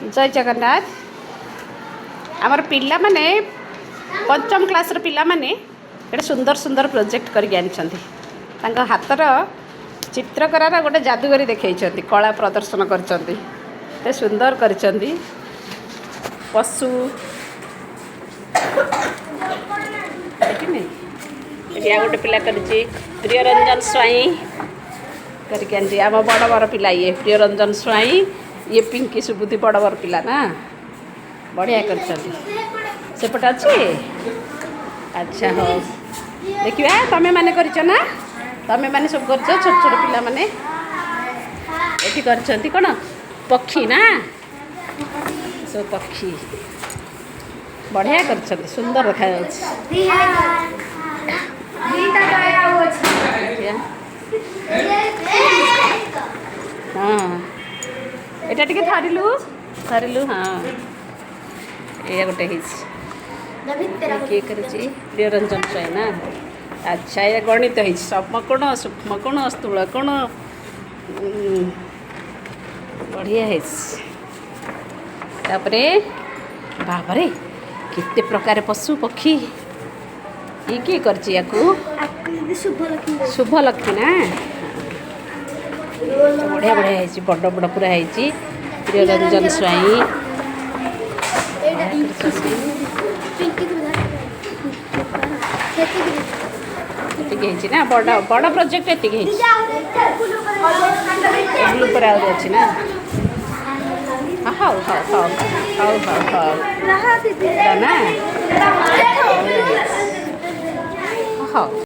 जय जगन्नाथ आमर पिला माने पंचम क्लास पिला माने एटा सुंदर सुंदर प्रोजेक्ट करके आनी हाथर चित्रकरार गोटे जादूगरी देखई कला प्रदर्शन कर सुंदर कर पशु गोटे पिला कर प्रियरंजन स्वाई करके आम बड़ बड़ पिला ये प्रियरंजन स्वाई ये पिंकी सुबुद्धि बड़ बड़ पिला ना बढ़िया करपट अच्छे। अच्छा हो देखिए तमें मैंने करना तमें मैंने सब कर छोट छोट पिला माने ये कर कौन पक्षी ना सब पक्षी बढ़िया कर सुंदर देखा हाँ एटा टिके थरिलु हाँ ये गोटे किए कर प्रियरंजन स्वाई ना। अच्छा ये गणित है समकोण सूक्ष्मकोण स्थूलकोण बढ़िया है तापरे बाबरे कितने प्रकार पशु पक्षी ये किए कर शुभ लक्ष्मी ना बढ़िया बढ़िया है बड़ बड़ पूरा है प्रियरंजन स्वाई ना बड़ बड़ प्रोजेक्ट ये अच्छी ना हाँ हाँ हाँ